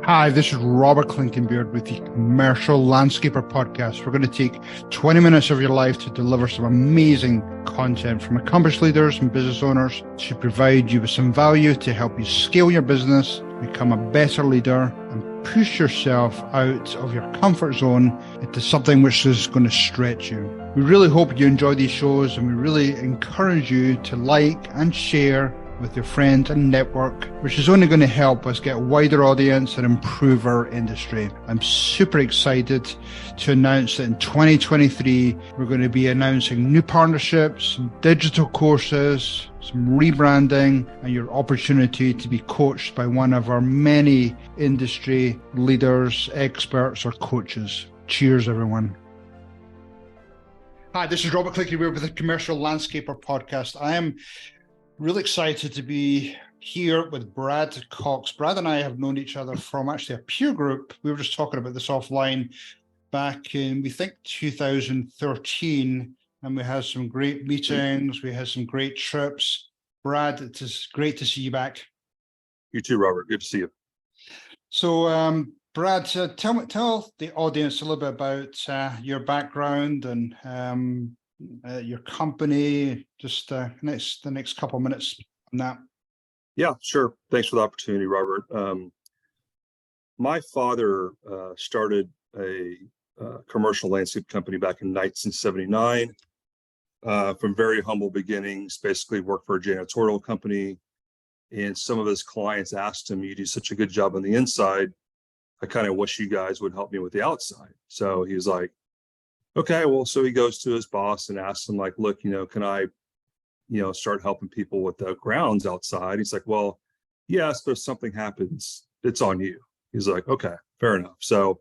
Hi, this is Robert Clinkenbeard with the Commercial Landscaper Podcast. We're going to take 20 minutes of your life to deliver some amazing content from accomplished leaders and business owners to provide you with some value to help you scale your business, become a better leader, and push yourself out of your comfort zone into something which is going to stretch you. We really hope you enjoy these shows, and we really encourage you to like and share with your friends and network, which is only going to help us get a wider audience and improve our industry. I'm super excited to announce that in 2023, we're going to be announcing new partnerships, digital courses, some rebranding, and your opportunity to be coached by one of our many industry leaders, experts, or coaches. Cheers, everyone. Hi, this is Robert Clinkenbeard with the Commercial Landscaper Podcast. I am really excited to be here with Brad Cox. Brad and I have known each other from actually a peer group. We were just talking about this offline back in, we think, 2013, and we had some great meetings. We had some great trips. Brad, it is great to see you back. You too, Robert. Good to see you. So, Brad, tell the audience a little bit about your background and your company, just the next couple of minutes on that. Yeah, sure. Thanks for the opportunity, Robert. My father started a commercial landscape company back in 1979 from very humble beginnings, basically worked for a janitorial company. And some of his clients asked him, "You do such a good job on the inside. I kind of wish you guys would help me with the outside." So he was like, okay, well, so he goes to his boss and asks him, like, look, can I, start helping people with the grounds outside? He's like, well, yes, but if something happens, it's on you. He's like, okay, fair enough. So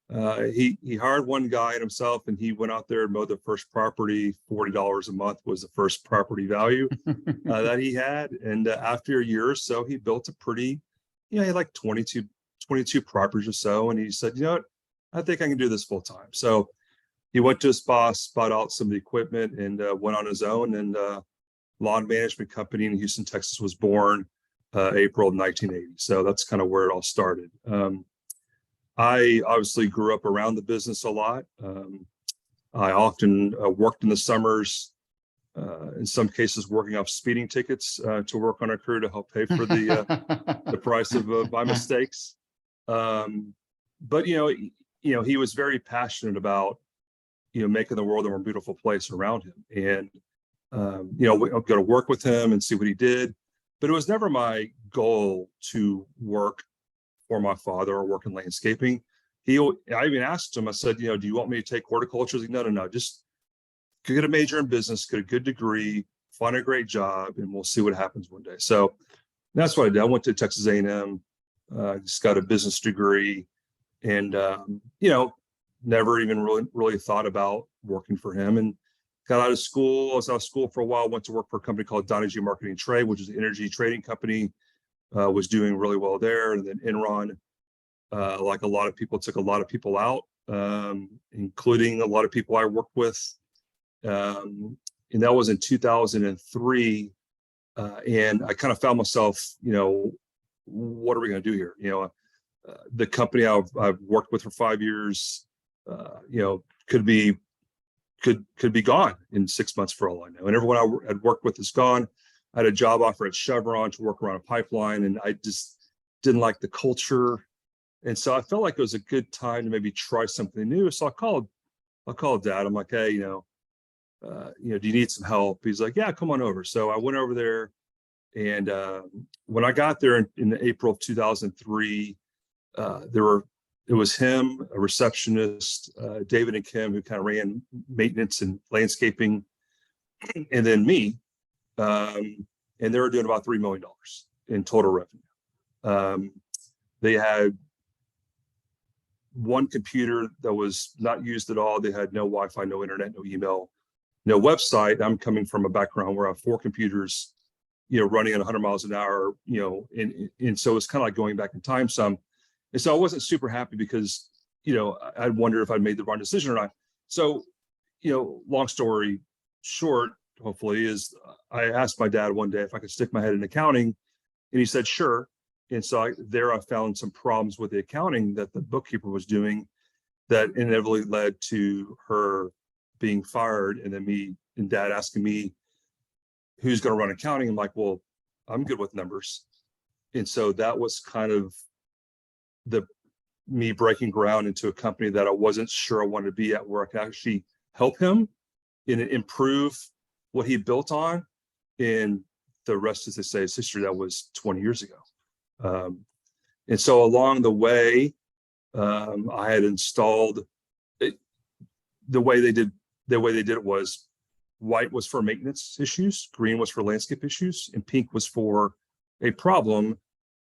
he hired one guy and himself, and he went out there and mowed the first property. $40 a month was the first property value that he had. And after a year or so, he built a pretty, he had like 22 properties or so. And he said, you know what, I think I can do this full time. So he went to his boss, bought out some of the equipment, and went on his own. And lawn management company in Houston, Texas was born April of 1980. So that's kind of where it all started. I obviously grew up around the business a lot. I often worked in the summers, in some cases working off speeding tickets to work on our crew to help pay for the price of my mistakes. But he was very passionate about making the world a more beautiful place around him. And, I'll go to work with him and see what he did. But it was never my goal to work for my father or work in landscaping. I even asked him, I said, do you want me to take horticulture? He's like, no, just get a major in business, get a good degree, find a great job, and we'll see what happens one day. So that's what I did. I went to Texas A&M, just got a business degree, and, never even really thought about working for him, and got out of school. I was out of school for a while, went to work for a company called Donahue Marketing Trade, which is an energy trading company, was doing really well there. And then Enron, like a lot of people, took a lot of people out, including a lot of people I worked with. And that was in 2003. And I kind of found myself, what are we going to do here? The company I've worked with for 5 years, could be gone in 6 months for all I know. And everyone I had worked with is gone. I had a job offer at Chevron to work around a pipeline, and I just didn't like the culture. And so I felt like it was a good time to maybe try something new. So I called Dad. I'm like, hey, do you need some help? He's like, yeah, come on over. So I went over there, and when I got there in April of 2003, it was him, a receptionist, David and Kim, who kind of ran maintenance and landscaping, and then me. And they were doing about $3 million in total revenue. They had one computer that was not used at all. They had no Wi-Fi, no internet, no email, no website. I'm coming from a background where I have 4 computers, running at 100 miles an hour, and so it's kind of like going back in time some. And so I wasn't super happy because, I wonder if I'd made the wrong decision or not. So, long story short, hopefully, is I asked my dad one day if I could stick my head in accounting, and he said, sure. And so I found some problems with the accounting that the bookkeeper was doing that inevitably led to her being fired. And then me and Dad asking me, who's going to run accounting? I'm like, well, I'm good with numbers. And so that was kind of me breaking ground into a company that I wasn't sure I wanted to be at, where I could actually help him and improve what he built on. And the rest, as they say, is history. That was 20 years ago. And so along the way, I had installed it. The way they did it was white was for maintenance issues, green was for landscape issues, and pink was for a problem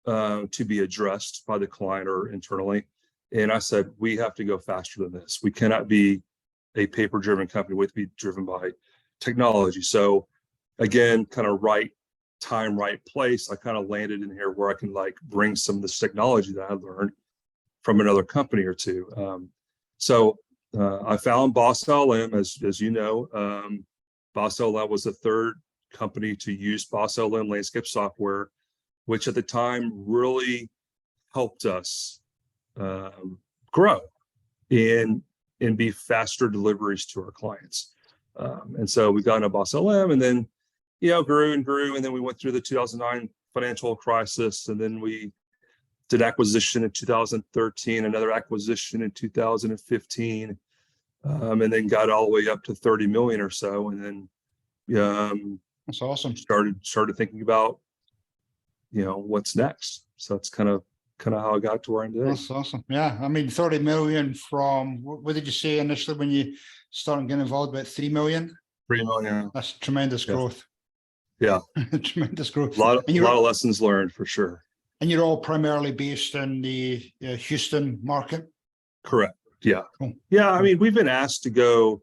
to be addressed by the client or internally. And I said, we have to go faster than this. We cannot be a paper-driven company. We have to be driven by technology. So again, kind of right time, right place. I kind of landed in here where I can like bring some of this technology that I learned from another company or two. I found Boss LM, as you know. Boss LM was the third company to use Boss LM landscape software, which at the time really helped us grow and be faster deliveries to our clients. And so we got into Boss LM, and then grew and grew, and then we went through the 2009 financial crisis, and then we did acquisition in 2013, another acquisition in 2015, and then got all the way up to 30 million or so, and then that's awesome. Started thinking about what's next. So it's kind of how I got to where I'm today. That's awesome. Yeah, I mean, 30 million from what did you say initially when you started getting involved? About 3 million. 3 million. That's tremendous growth. Yeah, tremendous growth. A lot of lessons learned for sure. And you're all primarily based in the Houston market? Correct. Yeah. Cool. Yeah. I mean, we've been asked to go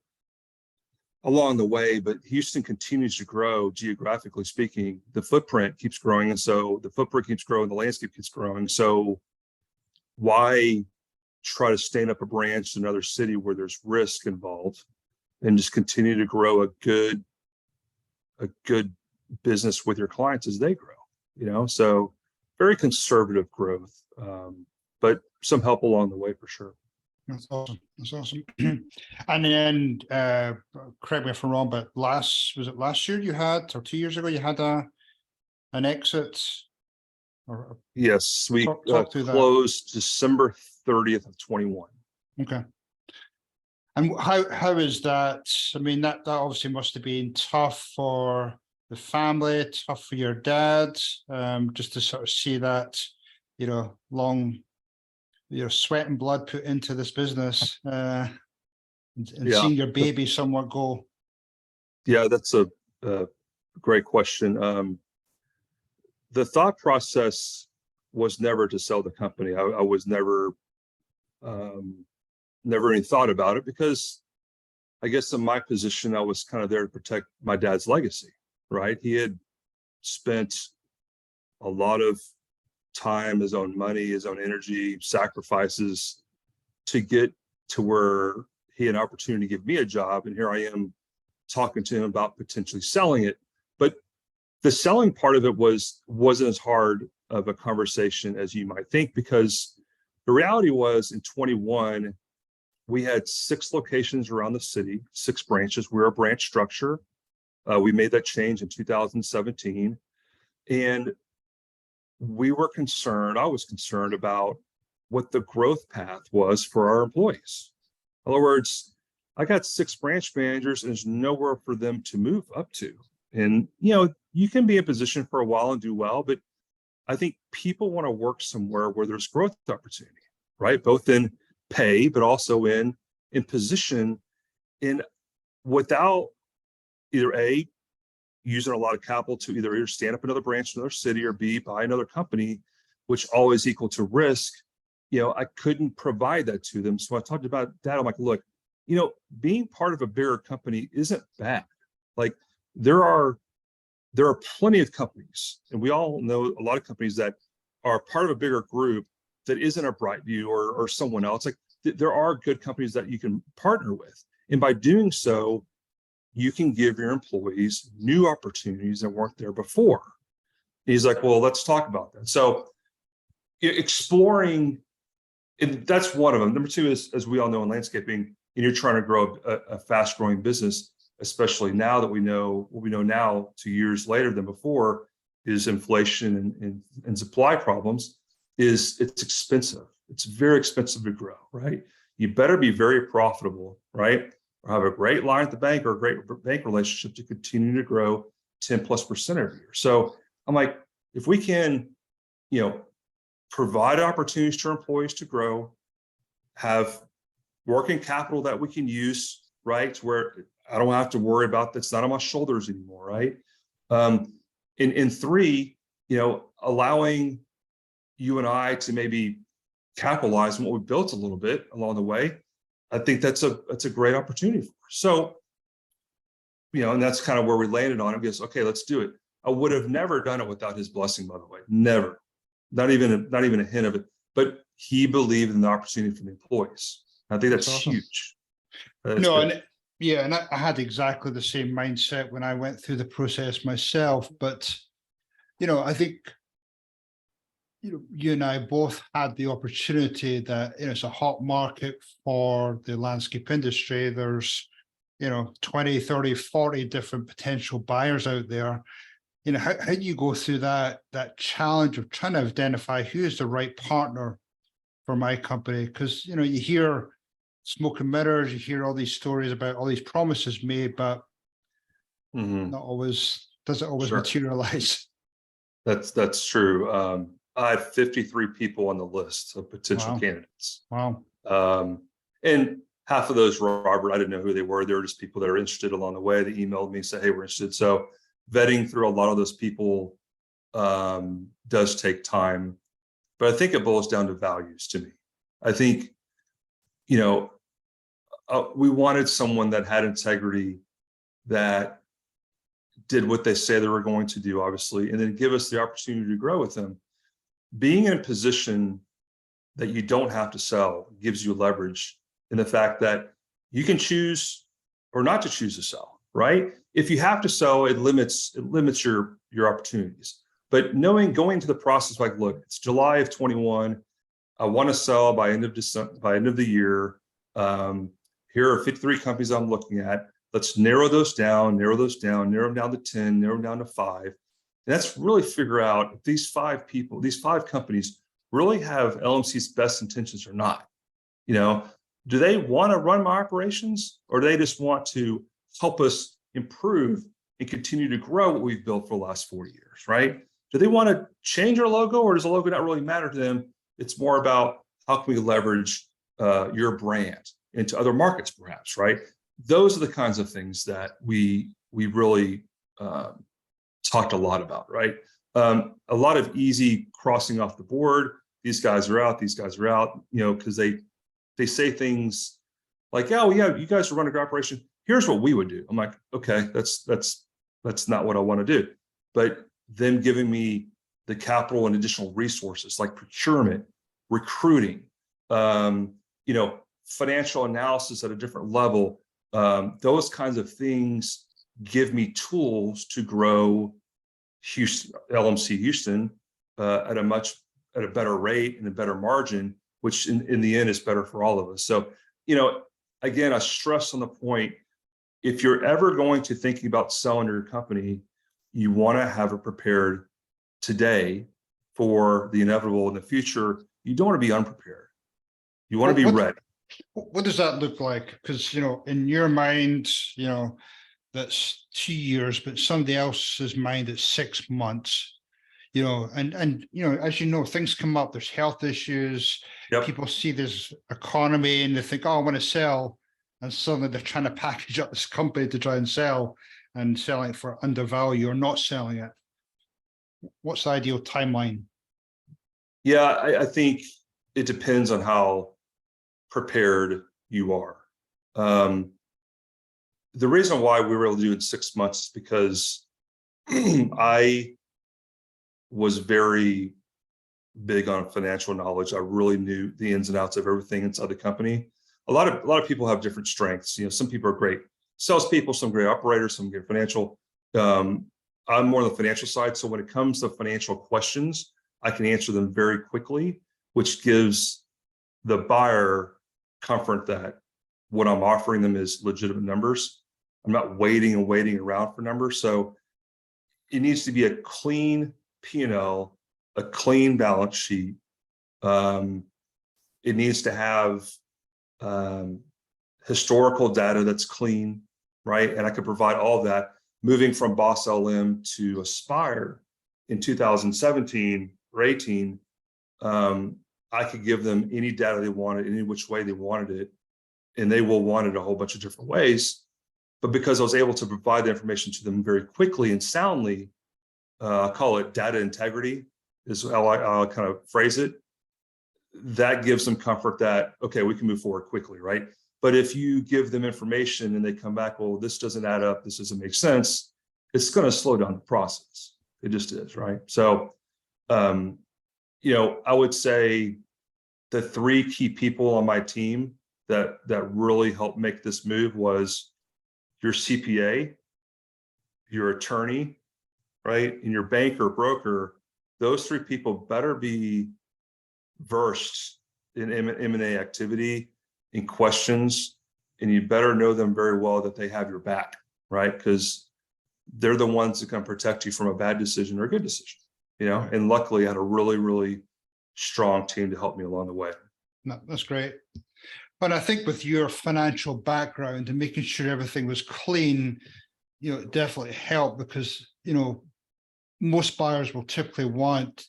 along the way, but Houston continues to grow geographically speaking. The footprint keeps growing. And so the footprint keeps growing, the landscape keeps growing. So why try to stand up a branch in another city where there's risk involved and just continue to grow a good business with your clients as they grow, so very conservative growth, but some help along the way for sure. That's awesome. That's awesome. And then, correct me if I'm wrong, but was it last year you had, or 2 years ago, you had an exit? Or yes, we closed December 30th of 21. Okay. And how is that? I mean, that obviously must have been tough for the family, tough for your dad, just to sort of see that, long, sweat and blood put into this business, and seeing your baby somewhat go. Yeah, that's a great question. The thought process was never to sell the company. I was never even thought about it, because I guess in my position, I was kind of there to protect my dad's legacy, right? He had spent a lot of time, his own money, his own energy, sacrifices to get to where he had an opportunity to give me a job. And here I am talking to him about potentially selling it. But the selling part of it wasn't as hard of a conversation as you might think, because the reality was in 21, we had 6 locations around the city, 6 branches. We're a branch structure. We made that change in 2017. And I was concerned about what the growth path was for our employees. In other words, I got 6 branch managers and there's nowhere for them to move up to. And, you can be in position for a while and do well, but I think people want to work somewhere where there's growth opportunity, right? Both in pay, but also in position, without either A, using a lot of capital to either stand up another branch in another city, or B, buy another company, which always equal to risk. I couldn't provide that to them. So I talked about that. I'm like, look, being part of a bigger company isn't bad. Like there are plenty of companies, and we all know a lot of companies that are part of a bigger group that isn't a Brightview or someone else. Like there are good companies that you can partner with. And by doing so, you can give your employees new opportunities that weren't there before. He's like, well, let's talk about that. So exploring, and that's one of them. Number two is, as we all know in landscaping, and you're trying to grow a fast growing business, especially now that we know what we know now 2 years later than before, is inflation and supply problems, is it's expensive. It's very expensive to grow, right? You better be very profitable, right? Or have a great line at the bank or a great bank relationship to continue to grow 10+% every year. So I'm like, if we can, provide opportunities to our employees to grow, have working capital that we can use, right? To where I don't have to worry about that's not on my shoulders anymore, right? In three, allowing you and I to maybe capitalize on what we built a little bit along the way. I think that's a great opportunity for us. So, and that's kind of where we landed on it. Because okay, let's do it. I would have never done it without his blessing, by the way. Never, not even a hint of it. But he believed in the opportunity for the employees. I think that's awesome. huge. And I had exactly the same mindset when I went through the process myself. But I think you and I both had the opportunity that it's a hot market for the landscape industry. There's 20, 30, 40 different potential buyers out there. How do you go through that challenge of trying to identify who is the right partner for my company? Because you hear smoke and mirrors, you hear all these stories about all these promises made, but not always does it always materialize. That's true. I have 53 people on the list of potential candidates. Wow. And half of those, Robert, I didn't know who they were. They were just people that are interested along the way. They emailed me and said, hey, we're interested. So vetting through a lot of those people does take time. But I think it boils down to values to me. I think, we wanted someone that had integrity, that did what they say they were going to do, obviously, and then give us the opportunity to grow with them. Being in a position that you don't have to sell gives you leverage in the fact that you can choose or not to choose to sell, right? If you have to sell, it limits your opportunities. But going to the process, like, look, it's July of 21. I want to sell by end of December, by end of the year. Here are 53 companies I'm looking at. Let's narrow those down, narrow them down to 10, narrow them down to 5. And that's really figure out if these 5 companies really have LMC's best intentions or not. Do they want to run my operations, or do they just want to help us improve and continue to grow what we've built for the last 40 years, right? Do they want to change our logo, or does the logo not really matter to them? It's more about how can we leverage your brand into other markets, perhaps, right? Those are the kinds of things that we really talked a lot about, right? A lot of easy crossing off the board. These guys are out, because they say things like, oh yeah, you guys are running an operation. Here's what we would do. I'm like, okay, that's not what I want to do. But them giving me the capital and additional resources like procurement, recruiting, financial analysis at a different level, those kinds of things give me tools to grow LMC Houston at a better rate and a better margin, which in the end is better for all of us. So, again, I stress on the point, if you're ever going to thinking about selling your company, you want to have it prepared today for the inevitable in the future. You don't want to be unprepared. You want to be ready. What does that look like? Because, in your mind, that's 2 years, but somebody else's mind, it's 6 months, and as things come up, there's health issues. Yep. People see this economy and they think, oh, I want to sell. And suddenly they're trying to package up this company to try and sell, and selling it for undervalue or not selling it. What's the ideal timeline? Yeah, I think it depends on how prepared you are. The reason why we were able to do it in 6 months is because I was very big on financial knowledge. I really knew the ins and outs of everything inside the company. A lot of people have different strengths. Some people are great salespeople, some great operators, some great financial. I'm more on the financial side. So when it comes to financial questions, I can answer them very quickly, which gives the buyer comfort that what I'm offering them is legitimate numbers. I'm not waiting around for numbers. So it needs to be a clean P&L, a clean balance sheet. It needs to have historical data that's clean, right? And I could provide all of that. Moving from Boss LM to Aspire in 2017 or 18, I could give them any data they wanted, any which way they wanted it, and they will want it a whole bunch of different ways. But because I was able to provide the information to them very quickly and soundly, I call it data integrity, is how I kind of phrase it. That gives them comfort that, okay, we can move forward quickly, right? But if you give them information and they come back, well, this doesn't add up, this doesn't make sense, it's going to slow down the process. It just is, right? So, I would say the three key people on my team that really helped make this move was your CPA, your attorney, right, and your banker, broker. Those three people better be versed in M&A activity, in questions, and you better know them very well that they have your back, right? Because they're the ones that can protect you from a bad decision or a good decision, Right. And luckily I had a really, really strong team to help me along the way. No, that's great. But I think with your financial background and making sure everything was clean, it definitely helped because, most buyers will typically want,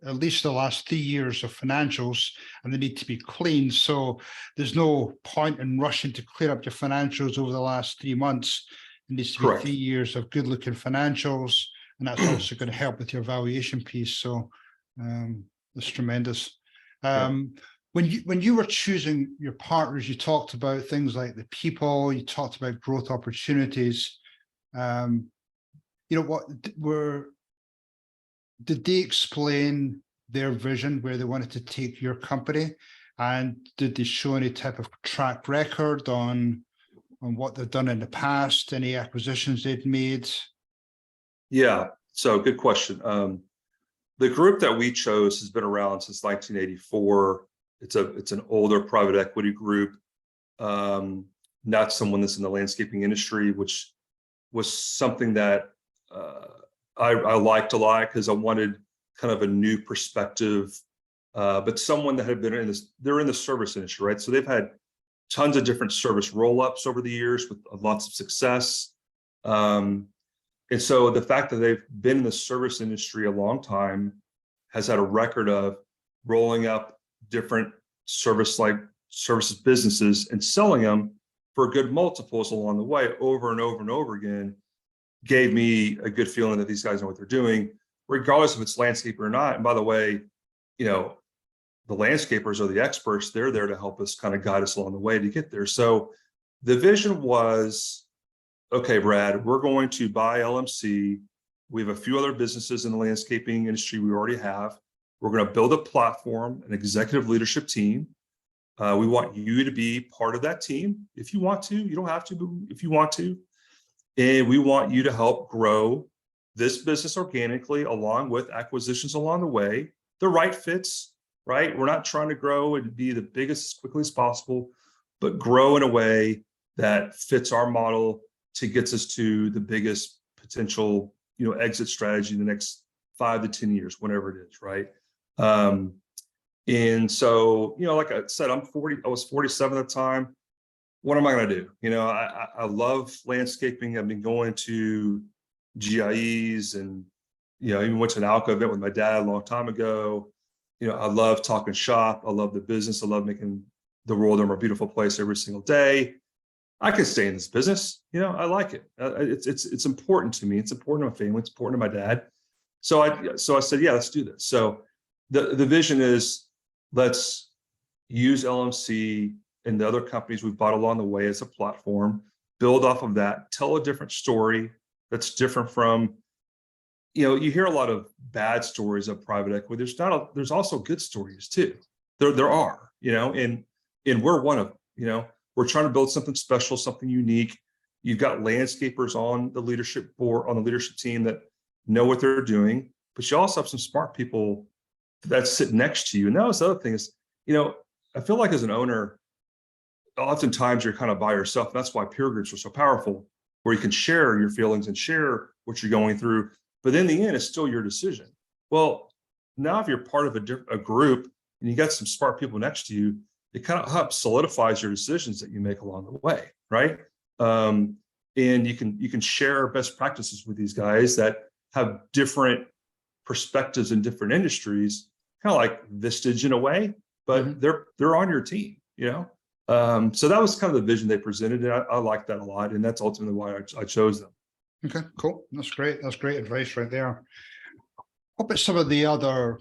at least the last 3 years of financials, and they need to be clean. So there's no point in rushing to clear up your financials over the last 3 months. It needs to be Correct. 3 years of good looking financials. And that's also going to help with your valuation piece. So that's tremendous. When you were choosing your partners, you talked about things like the people, you talked about growth opportunities. Did they explain their vision, where they wanted to take your company? And did they show any type of track record on what they've done in the past, any acquisitions they'd made? Yeah, so good question. The group that we chose has been around since 1984. It's an older private equity group, not someone that's in the landscaping industry, which was something that I liked a lot because I wanted kind of a new perspective, but someone that had been they're in the service industry, right? So they've had tons of different service roll-ups over the years with lots of success. And so the fact that they've been in the service industry a long time has had a record of rolling up different services businesses and selling them for good multiples along the way over and over and over again, gave me a good feeling that these guys know what they're doing, regardless if it's landscaper or not. And by the way, the landscapers are the experts. They're there to help us kind of guide us along the way to get there. So the vision was, okay, Brad, we're going to buy LMC. We have a few other businesses in the landscaping industry we already have. We're going to build a platform, an executive leadership team. We want you to be part of that team if you want to. You don't have to, but if you want to. And we want you to help grow this business organically along with acquisitions along the way, the right fits, right? We're not trying to grow and be the biggest as quickly as possible, but grow in a way that fits our model to get us to the biggest potential, exit strategy in the next 5 to 10 years, whenever it is, right? And so, like I said, I was 47 at the time. What am I going to do? I love landscaping. I've been going to GIEs and, even went to an ALCO event with my dad a long time ago. I love talking shop. I love the business. I love making the world a more beautiful place every single day. I can stay in this business. I like it. It's important to me. It's important to my family. It's important to my dad. So I said, yeah, let's do this. So the vision is, let's use LMC and the other companies we've bought along the way as a platform, build off of that, tell a different story that's different from, you hear a lot of bad stories of private equity. There's also good stories too. There are, and we're one of them. We're trying to build something special, something unique. You've got landscapers on the leadership board, on the leadership team that know what they're doing, but you also have some smart people that's sitting next to you. And that was the other thing is, I feel like as an owner, oftentimes you're kind of by yourself. And that's why peer groups are so powerful, where you can share your feelings and share what you're going through. But in the end, it's still your decision. Well, now if you're part of a group and you got some smart people next to you, it kind of helps solidifies your decisions that you make along the way, right? And you can share best practices with these guys that have different perspectives in different industries, kind of like Vistage in a way, but they're on your team, So that was kind of the vision they presented, and I like that a lot, and that's ultimately why I chose them. Okay, cool. That's great. That's great advice right there. What about some of the other,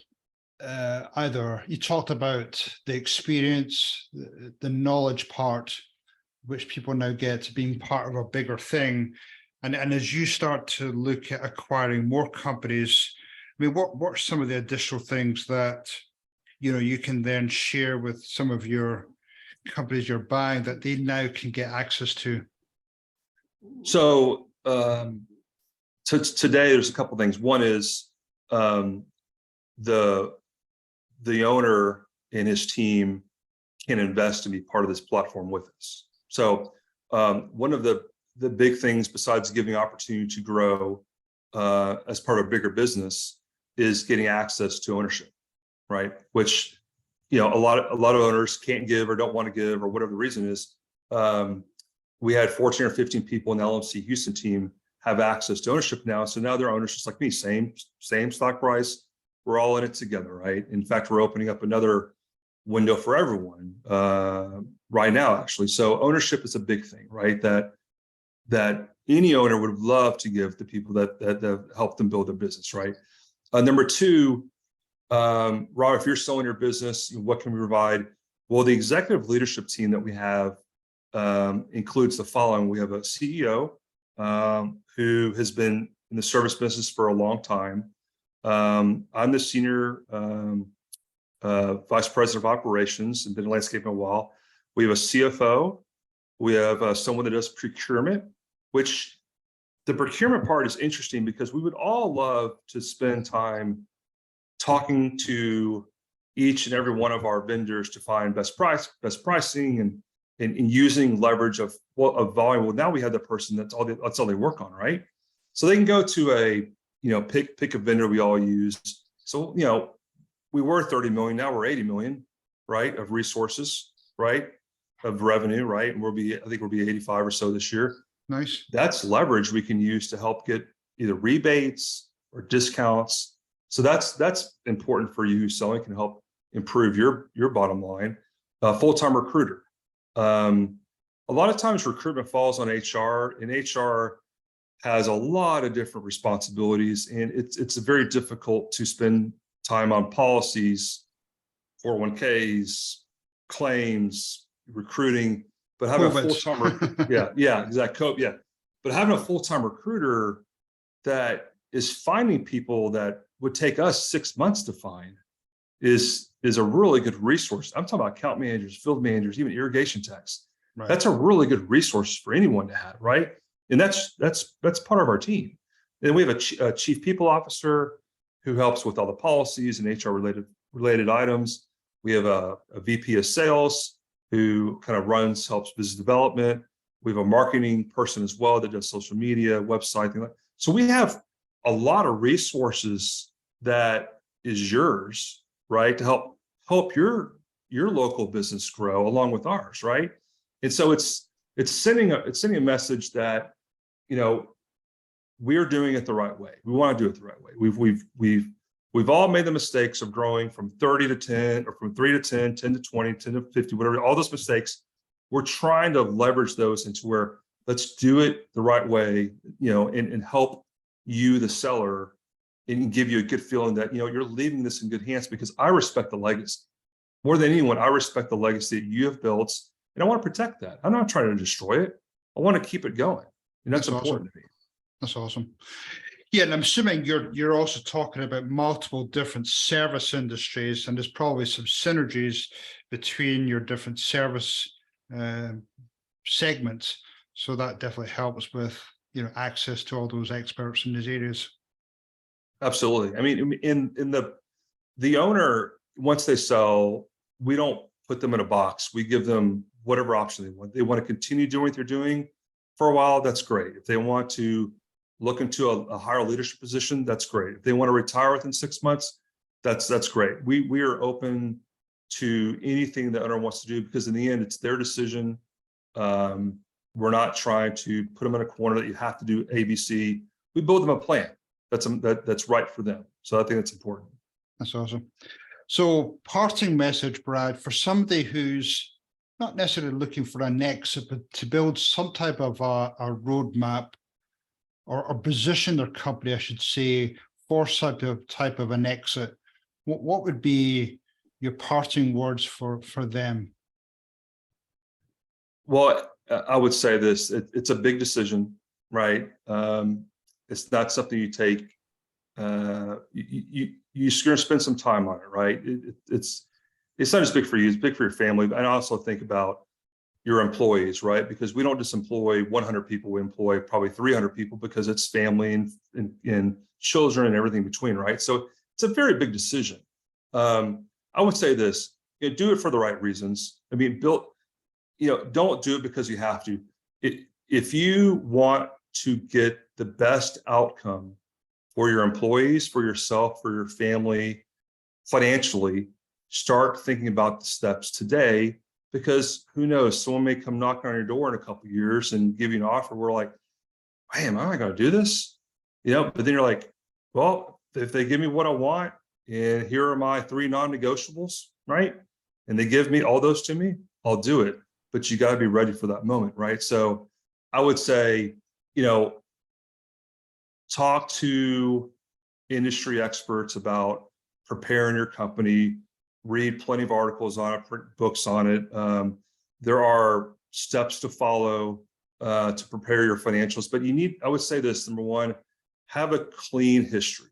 either you talked about the experience, the knowledge part, which people now get to being part of a bigger thing. And as you start to look at acquiring more companies, I mean, what are some of the additional things that, you can then share with some of your companies you're buying that they now can get access to? So today there's a couple of things. One is the owner and his team can invest and be part of this platform with us. So one of the big things, besides giving opportunity to grow as part of a bigger business, is getting access to ownership, right? Which a lot of owners can't give or don't want to give, or whatever the reason is. We had 14 or 15 people in the LMC Houston team have access to ownership now. So now they're owners just like me, same stock price. We're all in it together, right? In fact, we're opening up another window for everyone right now, actually. So ownership is a big thing, right? That any owner would love to give to people that help them build their business, right? Number two, Rob, if you're selling your business, what can we provide? Well, the executive leadership team that we have includes the following. We have a CEO who has been in the service business for a long time. I'm the senior vice president of operations and been in landscaping a while. We have a CFO. We have someone that does procurement, which the procurement part is interesting because we would all love to spend time talking to each and every one of our vendors to find best pricing and using leverage of volume. Well, now we have the person that's all they work on, right? So they can go to a pick a vendor we all use. So we were 30 million, now we're 80 million, right, of resources, right, of revenue, right, and I think we'll be 85 or so this year. Nice. That's leverage we can use to help get either rebates or discounts. So that's important for you who's selling, can help improve your bottom line. Full-time recruiter. A lot of times recruitment falls on HR, and HR has a lot of different responsibilities, and it's very difficult to spend time on policies, 401ks, claims, recruiting, but having a full-time exactly. But having a full-time recruiter that is finding people that would take us 6 months to find is a really good resource. I'm talking about account managers, field managers, even irrigation techs. Right. That's a really good resource for anyone to have, right? And that's part of our team. And we have a chief people officer who helps with all the policies and HR related items. We have a VP of sales who kind of helps business development. We have a marketing person as well that does social media, website, things like that. So we have a lot of resources that is yours, right, to help your local business grow along with ours, right? And so it's sending a message that we're doing it the right way. We want to do it the right way. We've all made the mistakes of growing from 30 to 10, or from 3 to 10, 10 to 20, 10 to 50, whatever. All those mistakes, we're trying to leverage those into where let's do it the right way, and help you, the seller, and give you a good feeling that you're leaving this in good hands, because I respect the legacy more than anyone. I respect the legacy that you have built, and I want to protect that. I'm not trying to destroy it. I want to keep it going, and that's important to me. That's awesome. Yeah, and I'm assuming you're also talking about multiple different service industries, and there's probably some synergies between your different service segments. So that definitely helps with access to all those experts in these areas. Absolutely. I mean, in the owner, once they sell, we don't put them in a box. We give them whatever option they want. They want to continue doing what they're doing for a while, that's great. If they want to look into a higher leadership position, that's great. If they want to retire within 6 months, that's great. We are open to anything the owner wants to do, because in the end, it's their decision. We're not trying to put them in a corner that you have to do ABC. We build them a plan that's right for them. So I think that's important. That's awesome. So parting message, Brad, for somebody who's not necessarily looking for an exit, but to build some type of a roadmap or position their company, I should say, for such a type of an exit, what would be your parting words for them? Well, I would say this, it's a big decision, right? It's not something you take, you're going to spend some time on it, right? It's not just big for you, it's big for your family. And I also think about your employees, right? Because we don't just employ 100 people, we employ probably 300 people, because it's family and children and everything between, right? So it's a very big decision. I would say this, do it for the right reasons. I mean, don't do it because you have to. If you want to get the best outcome for your employees, for yourself, for your family, financially, start thinking about the steps today, because who knows, someone may come knocking on your door in a couple of years and give you an offer. We're like, man, am I going to do this? But then you're like, well, if they give me what I want, and here are my 3 non-negotiables, right? And they give me all those to me, I'll do it. But you got to be ready for that moment, right? So I would say, talk to industry experts about preparing your company, read plenty of articles on it, print books on it. There are steps to follow to prepare your financials, but I would say this, number one, have a clean history.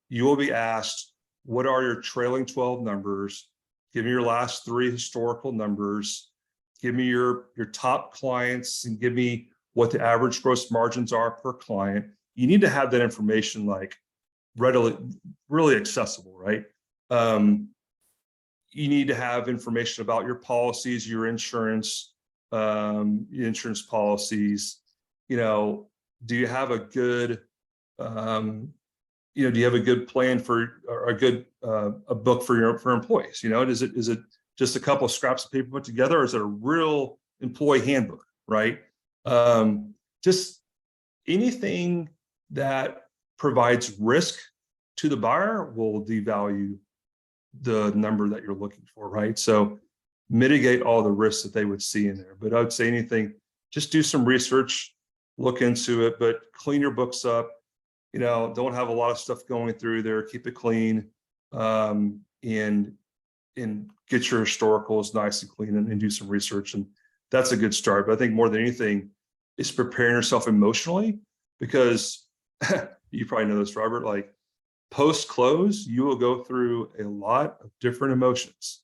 You will be asked, what are your trailing 12 numbers? Give me your last 3 historical numbers. Give me your top clients, and give me what the average gross margins are per client. You need to have that information like really accessible, right? You need to have information about your policies, your insurance policies. Do you have a good, do you have a good plan for, or a good a book for employees? Is it just a couple of scraps of paper put together, or is it a real employee handbook, right? Just anything that provides risk to the buyer will devalue the number that you're looking for, right? So mitigate all the risks that they would see in there. But I would say anything, just do some research, look into it, but clean your books up. Don't have a lot of stuff going through there. Keep it clean, and get your historicals nice and clean, and do some research. And that's a good start. But I think more than anything is preparing yourself emotionally, because you probably know this, Robert, like post-close, you will go through a lot of different emotions.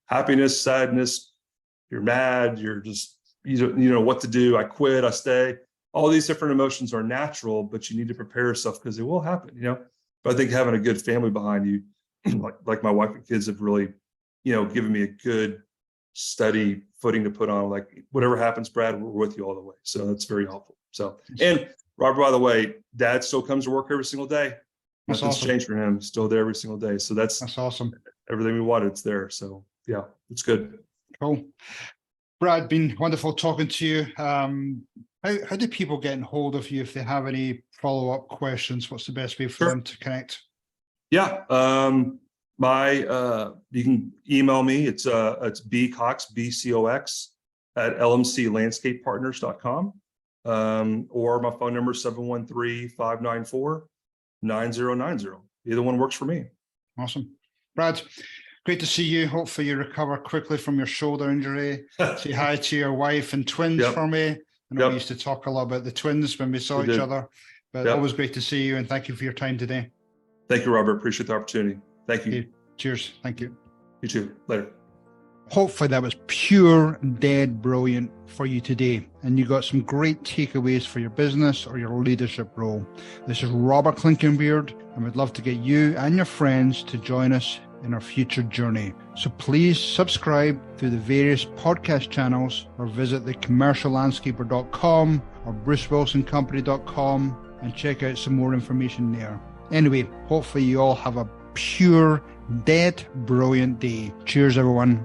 Happiness, sadness, you're mad, you're just, you don't know what to do. I quit, I stay. All these different emotions are natural, but you need to prepare yourself, because it will happen, But I think having a good family behind you, like my wife and kids have really, given me a good, steady footing to put on. Like, whatever happens, Brad, we're with you all the way. So that's very helpful. So, and Robert, by the way, Dad still comes to work every single day. That's Nothing's awesome. changed for him. He's still there every single day. So that's awesome. Everything we wanted, it's there. So yeah, it's good. Cool. Brad, been wonderful talking to you. How do people get in hold of you if they have any follow-up questions? What's the best way for them to connect? Yeah. You can email me. It's bcox, BCOX at lmclandscapepartners.com. Or my phone number is 713-594-9090. Either one works for me. Awesome. Brad, great to see you. Hopefully you recover quickly from your shoulder injury. Say hi to your wife and twins for me. I know we used to talk a lot about the twins when we saw each other, but always great to see you, and thank you for your time today. Thank you, Robert. Appreciate the opportunity. Thank you. Okay. Cheers. Thank you. You too. Later. Hopefully that was pure, dead brilliant for you today, and you got some great takeaways for your business or your leadership role. This is Robert Clinkenbeard, and we'd love to get you and your friends to join us in our future journey. So please subscribe through the various podcast channels or visit thecommerciallandscaper.com or brucewilsoncompany.com and check out some more information there. Anyway, hopefully you all have a pure, dead, brilliant day. Cheers, everyone.